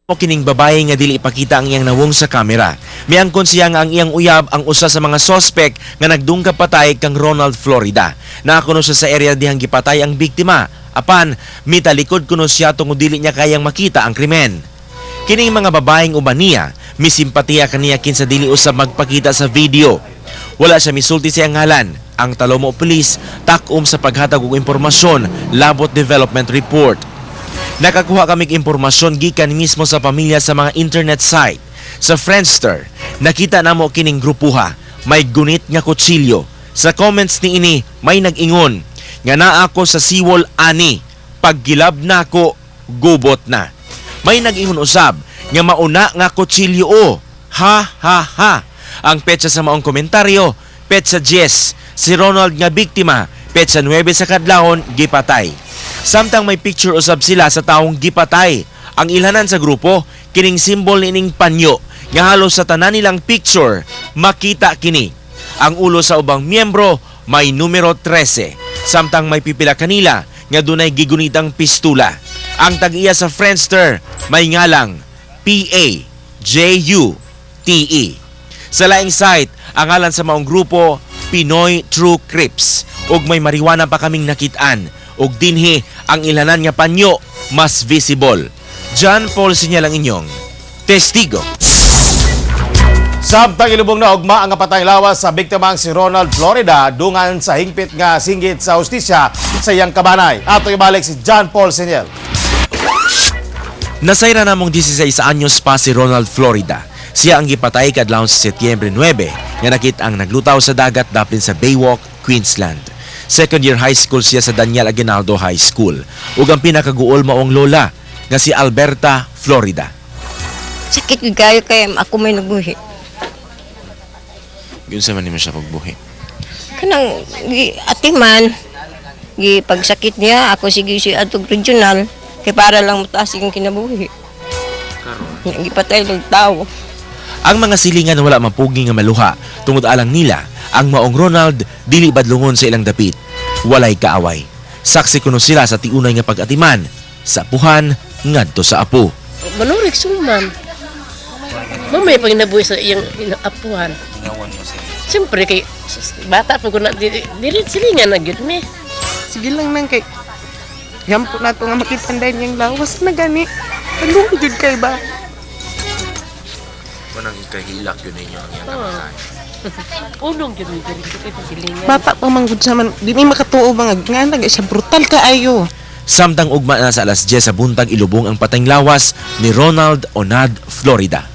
O kining babae nga dili ipakita ang iyang nawong sa kamera. Miangkon siya nga ang iyang uyab ang usa sa mga sospek nga nagdungkap patay kang Ronald, Florida. Naakuno siya sa area dihang gipatay ang biktima. Apan, mitalikod kuno siya tungod dili niya kayang makita ang krimen. Kining mga babaeng uban niya, misimpatiya kaniya kinsa dili usab magpakita sa video. Wala siya misulti sa iyang ngalan. Ang Talomo Police takom sa paghatag og impormasyon, labot development report. Nakakuha kaming impormasyon gikan mismo sa pamilya sa mga internet site. Sa Friendster, nakita namo kining grupuha, may gunit nga kutsilyo. Sa comments ni ini, may nag-ingon, nga naa ako sa Seawall ani, paggilab na ako, gubot na. May nag-ingon usab, nga mauna nga kutsilyo o, ha ha ha. Ang petsa sa maong komentaryo, petsa 10, si Ronald nga biktima, petsa 9 sa kadlawon, gipatay. Samtang may picture usab sila sa taong gipatay. Ang ilhanan sa grupo, kining simbol nining panyo, nga halos sa tanan nilang picture, makita kini. Ang ulo sa ubang miyembro, may numero 13. Samtang may pipila kanila, nga dunay gigunitang pistula. Ang tag-iya sa Friendster, may ngalang PAJUTE. Sa laing site, ang ngalan sa maong grupo, Pinoy True Crips. Ug may marijuana pa kaming nakitaan. Ug dinhi ang ilanan nga panyo mas visible. John Paul sinyalang inyong testigo. Samtang ilubong na ugma ang patayng lawas sa biktimang si Ronald, Florida, dungan sa hingpit nga singgit sa hustisya sa iyang kabanay. Ato ibalik si John Paul Sinyel. Nasayra namong 16 anyos pa si Ronald, Florida. Siya ang gipatay kadlawon sa Setyembre 9 nga nakit ang naglutaw sa dagat daplin sa Baywalk, Queensland. Second year high school siya sa Daniel Aguinaldo High School. Ug ang pinakaguol maong lola nga si Alberta, Florida. Sakit yung kayo kaya ako may nagbuhi. Yun sa man siya pagbuhi. Kanang atiman, pagsakit niya, ako sige si atog regional, kaya para lang mataas yung kinabuhi. Gipatay ng tao. Ang mga silingan wala mapugi nga maluha tungod alang nila ang maong Ronald dili badlungon sa ilang dapit. Walay kaaway. Saksi kuno sila sa tiunay nga pag-atiman sa apuhan ngadto sa apo. Manurik suman. Mamay pag nabuhi sa iyang apuhan. Siyempre kay bata pa ko na dili silingan na gyud me. Sige lang nang kay yampo na to nga makitanday niyang lawas na gani. Ano jud kay ba? Manang kahilak yun ninyo ang iyang kamatay. Ulong gyud mi diri kay silingan. Bata pa manggod sa man, di may makatuo mga nga nag siya brutal kaayo. Samtang ugma na sa alas 10 sa buntag ilubong ang patayng lawas ni Ronald Onad, Florida.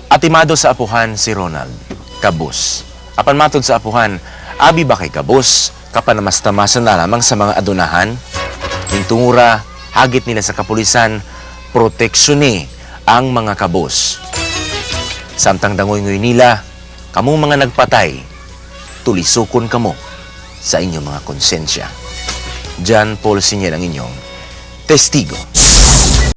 Atimado sa apuhan si Ronald, kabus. Apan matod sa apuhan, abi ba kay kabus, kapanamastamasan na lamang sa mga adunahan? Hintungura, hagit nila sa kapulisan, proteksyon ang mga kabus. Samtang dangoy-ngoy nila, kamong mga nagpatay, tulisukon kamo sa inyong mga konsensya. John Paul Sinyel ang inyong testigo.